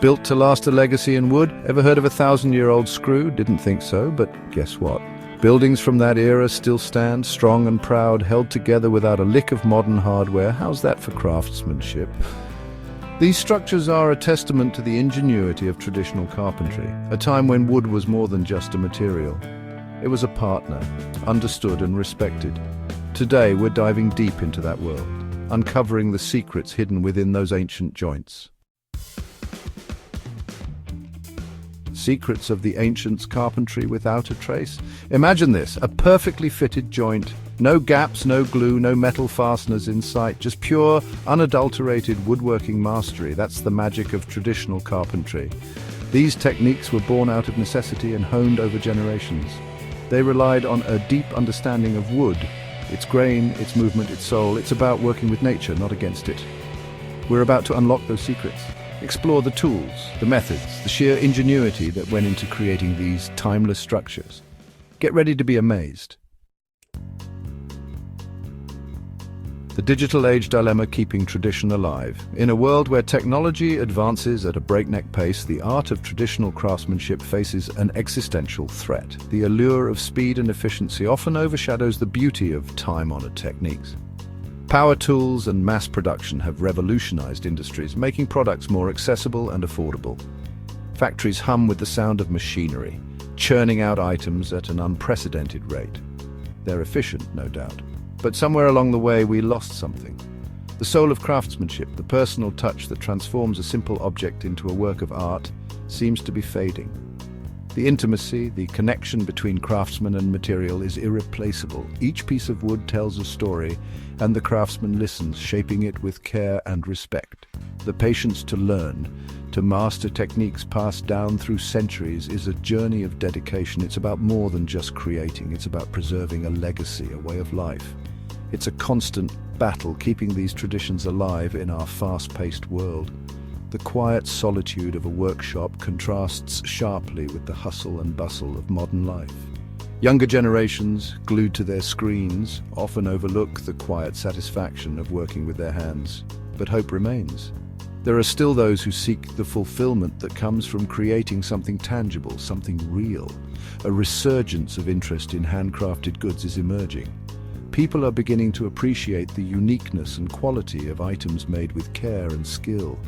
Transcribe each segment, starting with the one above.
Built to last, a legacy in wood? Ever heard of a 1,000-year-old screw? Didn't think so, but guess what? Buildings from that era still stand, strong and proud, held together without a lick of modern hardware. How's that for craftsmanship? These structures are a testament to the ingenuity of traditional carpentry, a time when wood was more than just a material. It was a partner, understood and respected. Today, we're diving deep into that world, uncovering the secrets hidden within those ancient joints. Secrets of the ancients' carpentry without a trace. Imagine this, a perfectly fitted joint. No gaps, no glue, no metal fasteners in sight, just pure, unadulterated woodworking mastery. That's the magic of traditional carpentry. These techniques were born out of necessity and honed over generations. They relied on a deep understanding of wood, its grain, its movement, its soul. It's about working with nature, not against it. We're about to unlock those secrets. Explore the tools, the methods, the sheer ingenuity that went into creating these timeless structures. Get ready to be amazed. The digital age dilemma, keeping tradition alive. In a world where technology advances at a breakneck pace, the art of traditional craftsmanship faces an existential threat. The allure of speed and efficiency often overshadows the beauty of time-honored techniques. Power tools and mass production have revolutionized industries, making products more accessible and affordable. Factories hum with the sound of machinery, churning out items at an unprecedented rate. They're efficient, no doubt. But somewhere along the way, we lost something. The soul of craftsmanship, the personal touch that transforms a simple object into a work of art, seems to be fading. The intimacy, the connection between craftsman and material is irreplaceable. Each piece of wood tells a story, and the craftsman listens, shaping it with care and respect. The patience to learn, to master techniques passed down through centuries, is a journey of dedication. It's about more than just creating. It's about preserving a legacy, a way of life. It's a constant battle, keeping these traditions alive in our fast-paced world. The quiet solitude of a workshop contrasts sharply with the hustle and bustle of modern life. Younger generations, glued to their screens, often overlook the quiet satisfaction of working with their hands. But hope remains. There are still those who seek the fulfillment that comes from creating something tangible, something real. A resurgence of interest in handcrafted goods is emerging. People are beginning to appreciate the uniqueness and quality of items made with care and skill.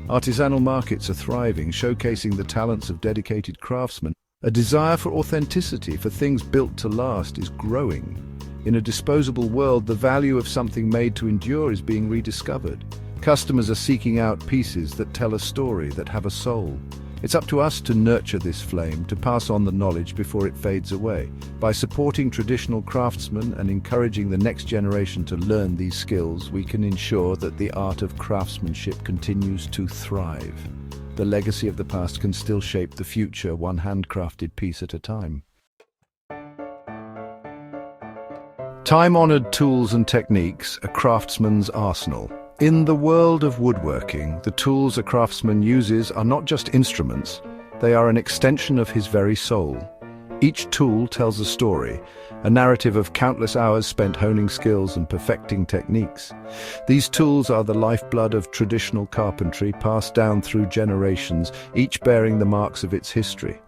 Artisanal markets are thriving, showcasing the talents of dedicated craftsmen. A desire for authenticity, for things built to last, is growing. In a disposable world, the value of something made to endure is being rediscovered. Customers are seeking out pieces that tell a story, that have a soul. It's up to us to nurture this flame, to pass on the knowledge before it fades away. By supporting traditional craftsmen and encouraging the next generation to learn these skills, we can ensure that the art of craftsmanship continues to thrive. The legacy of the past can still shape the future, one handcrafted piece at a time. Time-honored tools and techniques, a craftsman's arsenal. In the world of woodworking, the tools a craftsman uses are not just instruments, they are an extension of his very soul. Each tool tells a story, a narrative of countless hours spent honing skills and perfecting techniques. These tools are the lifeblood of traditional carpentry, passed down through generations, each bearing the marks of its history.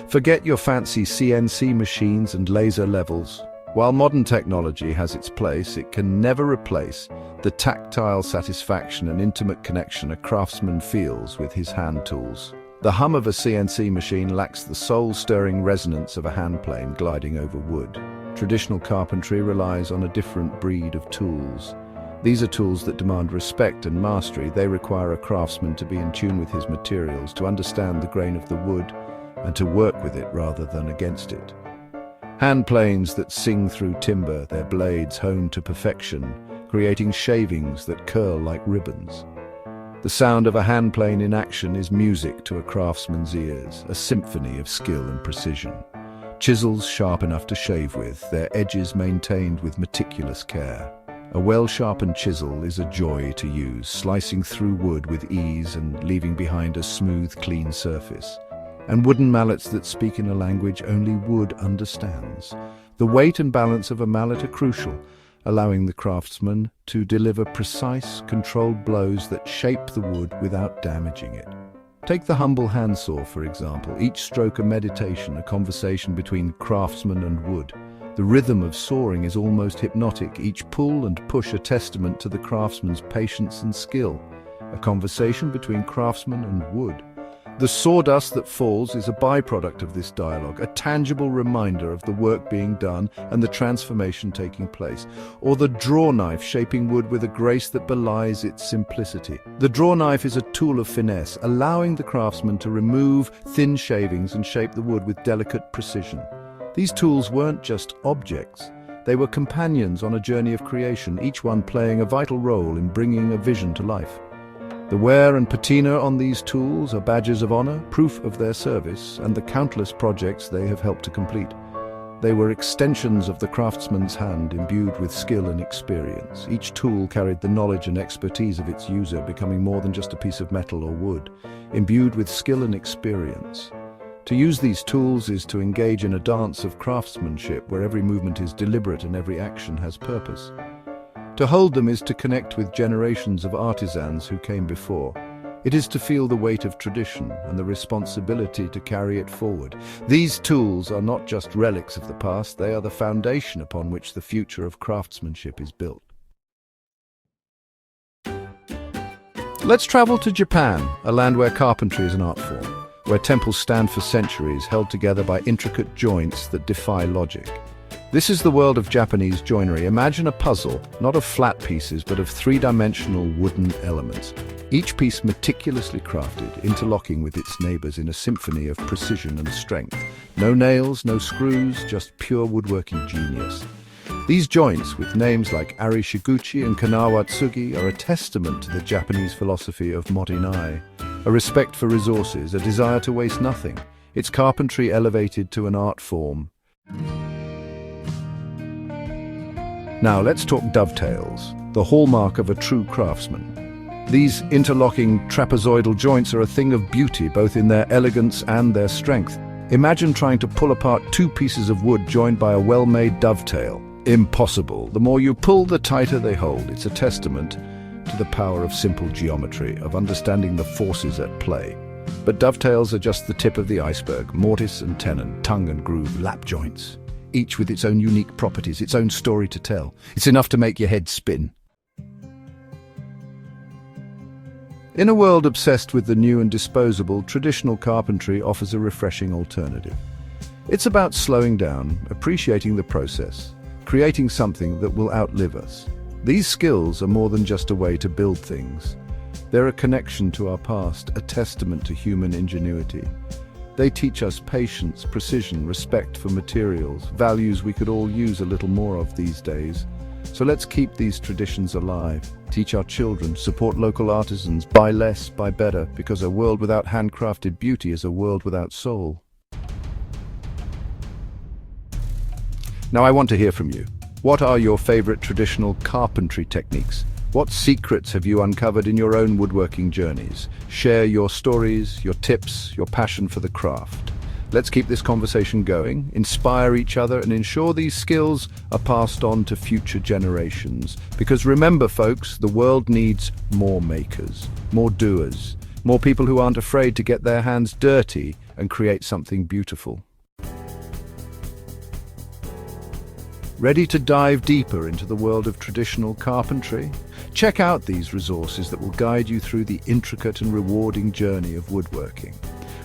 Forget your fancy CNC machines and laser levels. While modern technology has its place, it can never replace the tactile satisfaction and intimate connection a craftsman feels with his hand tools. The hum of a CNC machine lacks the soul-stirring resonance of a hand plane gliding over wood. Traditional carpentry relies on a different breed of tools. These are tools that demand respect and mastery. They require a craftsman to be in tune with his materials, to understand the grain of the wood, and to work with it rather than against it. Hand planes that sing through timber, their blades honed to perfection, creating shavings that curl like ribbons. The sound of a hand plane in action is music to a craftsman's ears, a symphony of skill and precision. Chisels sharp enough to shave with, their edges maintained with meticulous care. A well-sharpened chisel is a joy to use, slicing through wood with ease and leaving behind a smooth, clean surface. And wooden mallets that speak in a language only wood understands. The weight and balance of a mallet are crucial, allowing the craftsman to deliver precise, controlled blows that shape the wood without damaging it. Take the humble handsaw, for example, each stroke a meditation, a conversation between craftsman and wood. The rhythm of sawing is almost hypnotic, each pull and push a testament to the craftsman's patience and skill. A conversation between craftsman and wood. The sawdust that falls is a byproduct of this dialogue, a tangible reminder of the work being done and the transformation taking place. Or the draw knife shaping wood with a grace that belies its simplicity. The draw knife is a tool of finesse, allowing the craftsman to remove thin shavings and shape the wood with delicate precision. These tools weren't just objects. They were companions on a journey of creation, each one playing a vital role in bringing a vision to life. The wear and patina on these tools are badges of honor, proof of their service, and the countless projects they have helped to complete. They were extensions of the craftsman's hand, imbued with skill and experience. Each tool carried the knowledge and expertise of its user, becoming more than just a piece of metal or wood, imbued with skill and experience. To use these tools is to engage in a dance of craftsmanship where every movement is deliberate and every action has purpose. To hold them is to connect with generations of artisans who came before. It is to feel the weight of tradition and the responsibility to carry it forward. These tools are not just relics of the past, they are the foundation upon which the future of craftsmanship is built. Let's travel to Japan, a land where carpentry is an art form, where temples stand for centuries, held together by intricate joints that defy logic. This is the world of Japanese joinery. Imagine a puzzle, not of flat pieces, but of three-dimensional wooden elements. Each piece meticulously crafted, interlocking with its neighbors in a symphony of precision and strength. No nails, no screws, just pure woodworking genius. These joints, with names like Arishiguchi and Kanawatsugi, are a testament to the Japanese philosophy of morinai, a respect for resources, a desire to waste nothing. It's carpentry elevated to an art form. Now let's talk dovetails, the hallmark of a true craftsman. These interlocking trapezoidal joints are a thing of beauty, both in their elegance and their strength. Imagine trying to pull apart two pieces of wood joined by a well-made dovetail. Impossible. The more you pull, the tighter they hold. It's a testament to the power of simple geometry, of understanding the forces at play. But dovetails are just the tip of the iceberg. Mortise and tenon, tongue and groove, lap joints, each with its own unique properties, its own story to tell. It's enough to make your head spin. In a world obsessed with the new and disposable, traditional carpentry offers a refreshing alternative. It's about slowing down, appreciating the process, creating something that will outlive us. These skills are more than just a way to build things. They're a connection to our past, a testament to human ingenuity. They teach us patience, precision, respect for materials, values we could all use a little more of these days. So let's keep these traditions alive, teach our children, support local artisans, buy less, buy better, because a world without handcrafted beauty is a world without soul. Now I want to hear from you. What are your favorite traditional carpentry techniques? What secrets have you uncovered in your own woodworking journeys? Share your stories, your tips, your passion for the craft. Let's keep this conversation going, inspire each other, and ensure these skills are passed on to future generations. Because remember, folks, the world needs more makers, more doers, more people who aren't afraid to get their hands dirty and create something beautiful. Ready to dive deeper into the world of traditional carpentry? Check out these resources that will guide you through the intricate and rewarding journey of woodworking.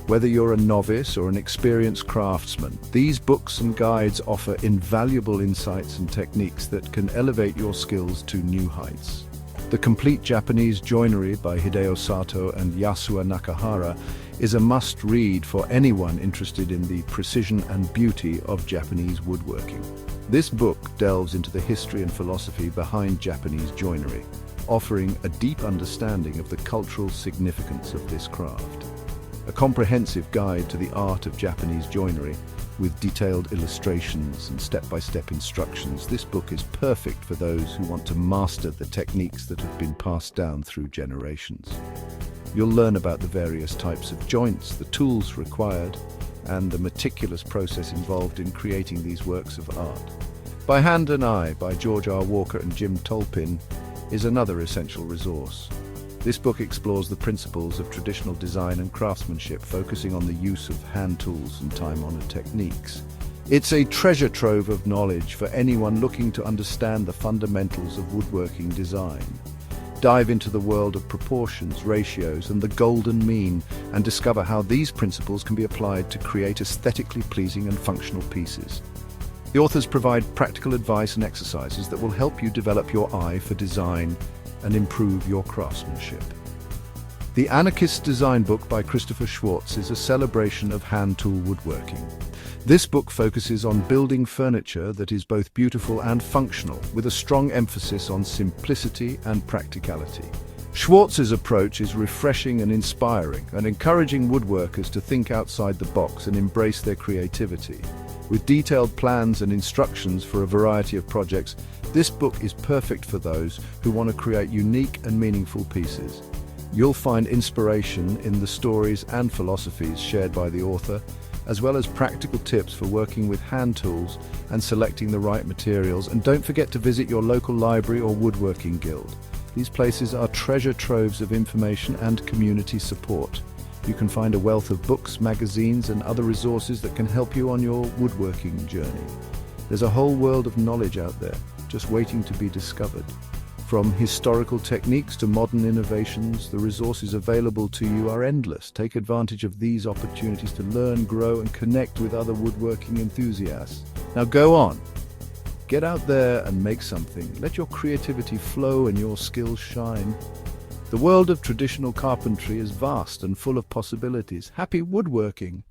Whether you're a novice or an experienced craftsman, these books and guides offer invaluable insights and techniques that can elevate your skills to new heights. The Complete Japanese Joinery by Hideo Sato and Yasuo Nakahara is a must-read for anyone interested in the precision and beauty of Japanese woodworking. This book delves into the history and philosophy behind Japanese joinery, offering a deep understanding of the cultural significance of this craft. A comprehensive guide to the art of Japanese joinery, with detailed illustrations and step-by-step instructions, this book is perfect for those who want to master the techniques that have been passed down through generations. You'll learn about the various types of joints, the tools required, and the meticulous process involved in creating these works of art. By Hand and Eye by George R. Walker and Jim Tolpin is another essential resource. This book explores the principles of traditional design and craftsmanship, focusing on the use of hand tools and time-honored techniques. It's a treasure trove of knowledge for anyone looking to understand the fundamentals of woodworking design. Dive into the world of proportions, ratios, and the golden mean, and discover how these principles can be applied to create aesthetically pleasing and functional pieces. The authors provide practical advice and exercises that will help you develop your eye for design and improve your craftsmanship. The Anarchist Design Book by Christopher Schwartz is a celebration of hand tool woodworking. This book focuses on building furniture that is both beautiful and functional, with a strong emphasis on simplicity and practicality. Schwartz's approach is refreshing and inspiring, and encouraging woodworkers to think outside the box and embrace their creativity. With detailed plans and instructions for a variety of projects, this book is perfect for those who want to create unique and meaningful pieces. You'll find inspiration in the stories and philosophies shared by the author, as well as practical tips for working with hand tools and selecting the right materials. And don't forget to visit your local library or woodworking guild. These places are treasure troves of information and community support. You can find a wealth of books, magazines, and other resources that can help you on your woodworking journey. There's a whole world of knowledge out there, just waiting to be discovered. From historical techniques to modern innovations, the resources available to you are endless. Take advantage of these opportunities to learn, grow, and connect with other woodworking enthusiasts. Now go on. Get out there and make something. Let your creativity flow and your skills shine. The world of traditional carpentry is vast and full of possibilities. Happy woodworking!